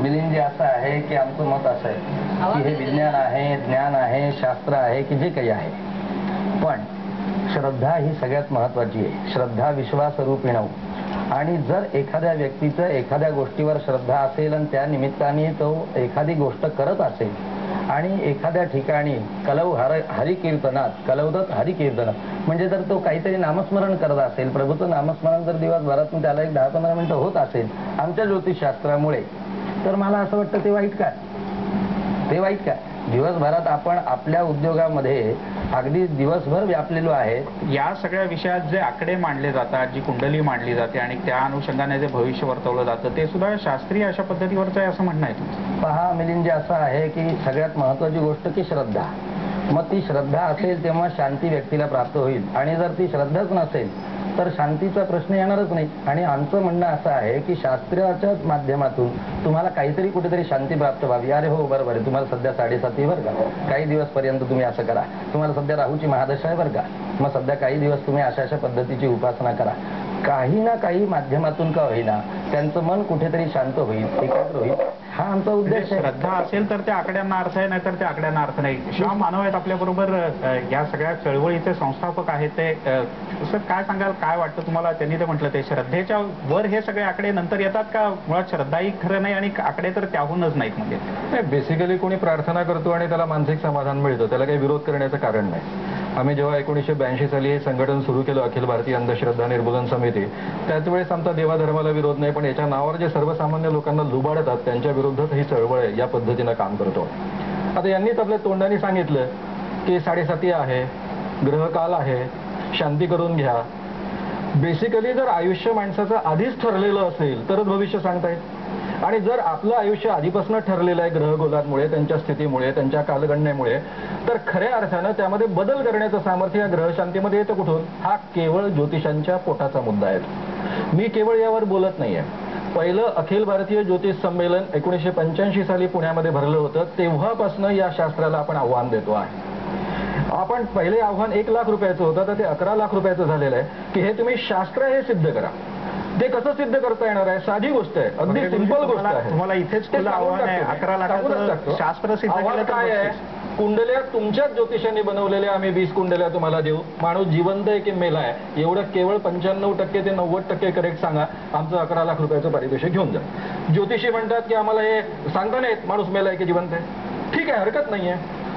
मिलिंद, असं आहे की आमचं मत असं आहे की हे विज्ञान आहे, ज्ञान आहे, शास्त्र आहे की जे काही आहे, पण श्रद्धा ही सगळ्यात महत्वाची आहे. श्रद्धा विश्वास रूपिणव. आणि जर एखाद्या व्यक्तीचं एखाद्या गोष्टीवर श्रद्धा असेल आणि त्या निमित्ताने तो एखादी गोष्ट करत असेल आणि एखाद्या ठिकाणी हरिकीर्तनात कलवदत हरिकीर्तन म्हणजे जर तो काहीतरी नामस्मरण करत असेल, प्रभूचं नामस्मरण जर दिवसभरातून त्याला एक 10-15 मिनिटं होत असेल आमच्या ज्योतिषशास्त्रामुळे, तर मला असं वाटतं ते वाईट काय? ते वाईट काय? दिवसभरात आपण आपल्या उद्योगामध्ये अगदी दिवसभर व्यापलेलो आहे. या सगळ्या विषयात जे आकडे मांडले जातात, जी कुंडली मांडली जाते आणि त्या अनुषंगाने जे भविष्य वर्तवलं जातं ते सुद्धा शास्त्रीय अशा पद्धतीवरचं आहे असं म्हणणं आहे तुमचं? पहा मिलिंद, असं आहे की सगळ्यात महत्वाची गोष्ट की श्रद्धा. मग ती श्रद्धा असेल तेव्हा शांती व्यक्तीला प्राप्त होईल, आणि जर ती श्रद्धाच नसेल तर शांतीचा प्रश्न येणारच नाही. आणि आमचं म्हणणं असं आहे की शास्त्राच्या माध्यमातून तुम्हाला काहीतरी कुठेतरी शांती प्राप्त व्हावी. अरे हो, बरोबर आहे, तुम्हाला सध्या 7:30 बरं का, काही दिवस पर्यंत तुम्ही असं करा. तुम्हाला सध्या राहूची महादशा आहे बरं का, मग सध्या काही दिवस तुम्ही अशा अशा पद्धतीची उपासना करा. काही ना काही माध्यमातून का होईना त्यांचं मन कुठेतरी शांत होईल, एकाग्र होईल, हा आमचा उद्देश आहे. श्रद्धा असेल तर त्या आकड्यांना अर्थ आहे, नाही तर त्या आकड्यांना अर्थ नाही. श्याम मानव आहेत आपल्या बरोबर, या सगळ्या चळवळीचे संस्थापक आहेत ते. सर काय सांगाल, काय वाटतं तुम्हाला? त्यांनी ते म्हटलं ते श्रद्धेच्या वर हे सगळे आकडे नंतर येतात का? मुळात श्रद्धाही खरं नाही आणि आकडे तर त्याहूनच नाहीत. म्हणजे बेसिकली कोणी प्रार्थना करतो आणि त्याला मानसिक समाधान मिळतं, त्याला काही विरोध करण्याचं कारण नाही. आम्ही जेव्हा 1982 साली हे संघटन सुरू केलं, अखिल भारतीय अंधश्रद्धा निर्मूलन समिती, त्याच वेळेस आमचा देवाधर्माला विरोध नाही, पण याच्या नावावर जे सर्वसामान्य लोकांना लुबाडतात त्यांच्या विरोधात ही चळवळ आहे, या पद्धतीनं काम करतो. आता यांनीच आपल्या तोंडाने सांगितलं की 7:30 आहे, ग्रहकाल आहे, शांती करून घ्या. बेसिकली जर आयुष्य माणसाचं आधीच ठरलेलं असेल तरच भविष्य सांगता येत. आणि जर आपलं आयुष्य आधीपासून ठरलेलं आहे ग्रहगोलांमुळे, त्यांच्या स्थितीमुळे, त्यांच्या कालगणनेमुळे, तर खऱ्या अर्थानं त्यामध्ये बदल करण्याचं सामर्थ्य या ग्रहशांतीमध्ये येतं कुठून? हा केवळ ज्योतिषांच्या पोटाचा मुद्दा आहे. मी केवळ यावर बोलत नाहीये. पहिलं अखिल भारतीय ज्योतिष संमेलन 1985 साली पुण्यामध्ये भरलं होतं, तेव्हापासून या शास्त्राला आपण आव्हान देतो आहे. आपण पहिले आव्हान 1 लाख रुपयाचं होतं, तर ते 11 लाख रुपयाचं झालेलं आहे की हे तुम्ही शास्त्र हे सिद्ध करा. ते कसं सिद्ध करता येणार आहे? साधी गोष्ट आहे, अगदी सिंपल गोष्ट आहे. तुम्हाला इथेच आव्हान आहे, 11 लाखाचं शास्त्र सिद्ध केलं काय आहे? कुंडल्या तुमच्याच ज्योतिषांनी बनवलेल्या आम्ही 20 कुंडल्या तुम्हाला देऊ. माणूस जिवंत आहे की मेला आहे एवढं केवळ 95% ते 90% करेक्ट सांगा, आमचं 11 लाख रुपयाचं पारितोषिक घेऊन जा. ज्योतिषी म्हणतात की आम्हाला हे सांगता नाहीत माणूस मेला आहे की जिवंत आहे. ठीक आहे, हरकत नाहीये.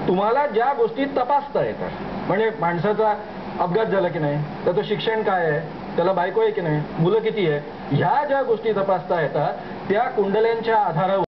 तुम्हाला ज्या गोष्टी तपासता येतात, म्हणजे माणसाचा अपघात झाला की नाही, त्याचं शिक्षण काय आहे, त्याला बायको आहे की नाही, मुलं किती आहे, ह्या ज्या गोष्टी तपासता येतात त्या कुंडल्यांच्या आधारावर